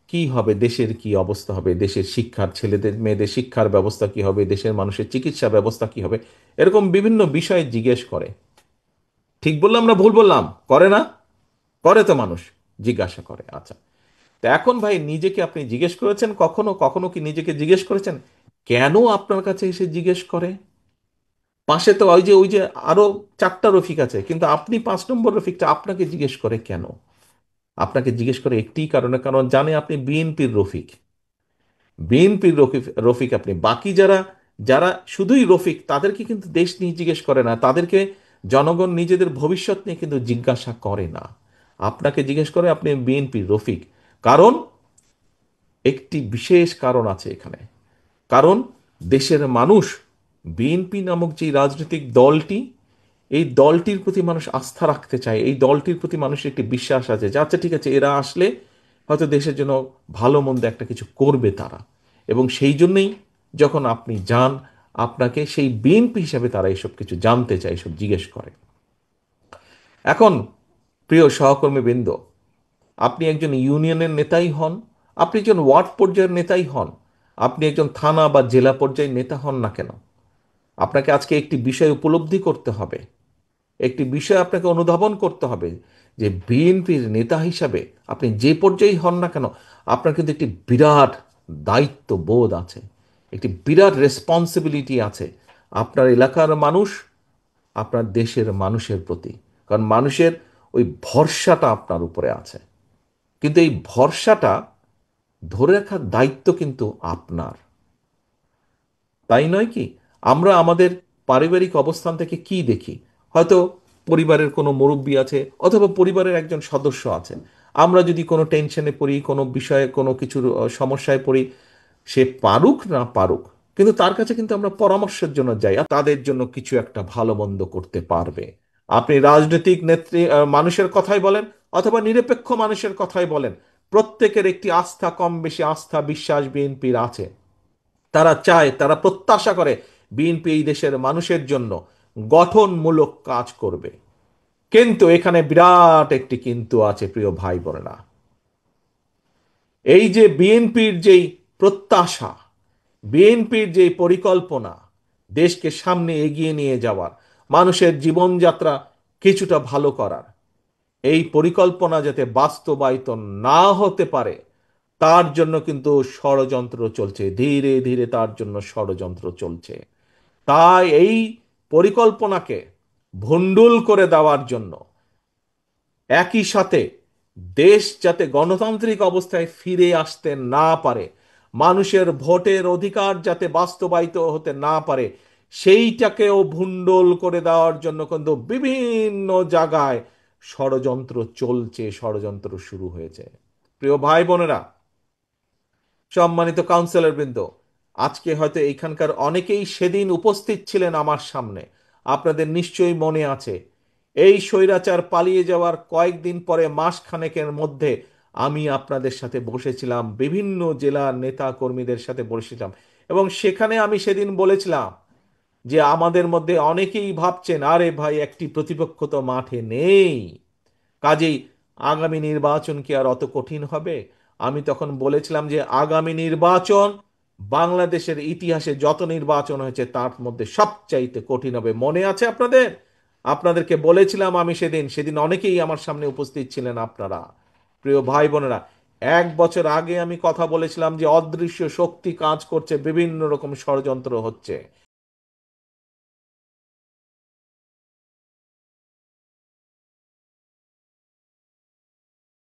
কি হবে, দেশের কি অবস্থা হবে, দেশের শিক্ষার, ছেলেদের মেয়েদের শিক্ষার ব্যবস্থা কি হবে, দেশের মানুষের চিকিৎসা ব্যবস্থা কি হবে, এরকম বিভিন্ন বিষয়ে জিজ্ঞেস করে। ঠিক বললাম না ভুল বললাম? করে না? করে তো মানুষ, জিজ্ঞাসা করে। আচ্ছা, তো এখন ভাই নিজেকে আপনি জিজ্ঞেস করেছেন কখনো, কখনো কি নিজেকে জিজ্ঞেস করেছেন কেন আপনার কাছে এসে জিজ্ঞেস করে? পাশে তো ওই যে আরো 4টা রফিক আছে, কিন্তু আপনি 5 নম্বর রফিকটা আপনাকে জিজ্ঞেস করে কেন? আপনাকে জিজ্ঞেস করে একটি কারণে, কারণ জানে আপনি বিএনপির রফিক। বিএনপির রফিক রফিক আপনি। বাকি যারা যারা শুধুই রফিক, তাদেরকে কিন্তু দেশ নিয়ে জিজ্ঞেস করে না, তাদেরকে জনগণ নিজেদের ভবিষ্যৎ নিয়ে কিন্তু জিজ্ঞাসা করে না। আপনাকে জিজ্ঞেস করে আপনি বিএনপির রফিক। কারণ একটি বিশেষ কারণ আছে এখানে। কারণ দেশের মানুষ বিএনপি নামক যে রাজনৈতিক দলটি, এই দলটির প্রতি মানুষ আস্থা রাখতে চায়, এই দলটির প্রতি মানুষের একটি বিশ্বাস আছে যে আচ্ছা ঠিক আছে, এরা আসলে হয়তো দেশের জন্য ভালো মন্দ একটা কিছু করবে তারা। এবং সেই জন্যই যখন আপনি যান, আপনাকে সেই বিএনপি হিসাবে তারা এসব কিছু জানতে চায়, এসব জিজ্ঞেস করে। এখন প্রিয় সহকর্মীবৃন্দ, আপনি একজন ইউনিয়নের নেতাই হন, আপনি একজন ওয়ার্ড পর্যায়ের নেতাই হন, আপনি একজন থানা বা জেলা পর্যায়ের নেতা হন না কেন, আপনাকে আজকে একটি বিষয় উপলব্ধি করতে হবে, একটি বিষয় আপনাকে অনুধাবন করতে হবে যে বিএনপির নেতা হিসাবে আপনি যে পর্যায়েই হন না কেন, আপনার কিন্তু একটি বিরাট দায়িত্ব বোধ আছে, একটি বিরাট রেসপন্সিবিলিটি আছে আপনার এলাকার মানুষ, আপনার দেশের মানুষের প্রতি। কারণ মানুষের ওই ভরসাটা আপনার উপরে আছে। কিন্তু এই ভরসাটা ধরে রাখার দায়িত্ব কিন্তু আপনার, তাই নয় কি? আমরা আমাদের পারিবারিক অবস্থান থেকে কি দেখি? হয়তো পরিবারের কোনো মুরব্বী আছে, অথবা পরিবারের একজন সদস্য আছেন। আমরা যদি কোনো টেনশনে পড়ি, কোনো বিষয়ে কোনো কিছুর সমস্যায় পড়ি, সে পারুক না পারুক, কিন্তু তার কাছে কিন্তু আমরা পরামর্শের জন্য যাই, আর তাদের জন্য কিছু একটা ভালো মন্দ করতে পারবে। আপনি রাজনৈতিক নেত্রী মানুষের কথাই বলেন, অথবা নিরপেক্ষ মানুষের কথাই বলেন, প্রত্যেকের একটি আস্থা, কম বেশি আস্থা বিশ্বাস বিএনপির আছে। তারা চায়, তারা প্রত্যাশা করে বিএনপি এই দেশের মানুষের জন্য গঠনমূলক কাজ করবে। কিন্তু এখানে বিরাট একটি কিন্তু আছে প্রিয় ভাই বোনেরা। এই যে বিএনপির যেই প্রত্যাশা, বিএনপির যেই পরিকল্পনা, দেশকে সামনে এগিয়ে নিয়ে যাওয়ার, মানুষের জীবনযাত্রা কিছুটা ভালো করার, এই পরিকল্পনা যাতে বাস্তবায়িত না হতে পারে, তার জন্য কিন্তু ষড়যন্ত্র চলছে, ধীরে ধীরে তার জন্য ষড়যন্ত্র চলছে। তাই এই পরিকল্পনাকে ভণ্ডুল করে দেওয়ার জন্য, একই সাথে দেশ যাতে গণতান্ত্রিক অবস্থায় ফিরে আসতে না পারে, মানুষের ভোটের অধিকার যাতে বাস্তবায়িত হতে না পারে, সেইটাকেও ভণ্ডুল করে দেওয়ার জন্য কিন্তু বিভিন্ন জায়গায় ষড়যন্ত্র চলছে, ষড়যন্ত্র শুরু হয়েছে। প্রিয় ভাই বোনেরা, সম্মানিত কাউন্সিলর বৃন্দ, আজকে হয়তো এইখানকার অনেকেই সেদিন উপস্থিত ছিলেন আমার সামনে। আপনাদের নিশ্চয়ই মনে আছে, এই স্বৈরাচার পালিয়ে যাওয়ার কয়েকদিন পরে, মাস খানেকের মধ্যে আমি আপনাদের সাথে বসেছিলাম, বিভিন্ন জেলার নেতা কর্মীদের সাথে বসেছিলাম। এবং সেখানে আমি সেদিন বলেছিলাম যে আমাদের মধ্যে অনেকেই ভাবছেন আরে ভাই, একটি প্রতিপক্ষ তো মাঠে নেই, কাজেই আগামী নির্বাচন কি আর অত কঠিন হবে? আমি তখন বলেছিলাম যে আগামী নির্বাচন বাংলাদেশের ইতিহাসে যত নির্বাচন হয়েছে তার মধ্যে সবচাইতে কঠিন হবে। মনে আছে আপনাদের? আপনাদেরকে বলেছিলাম আমি সেদিন, সেদিন অনেকেই আমার সামনে উপস্থিত ছিলেন আপনারা। প্রিয় ভাই বোনেরা, 1 বছর আগে আমি কথা বলেছিলাম যে অদৃশ্য শক্তি কাজ করছে, বিভিন্ন রকম ষড়যন্ত্র হচ্ছে।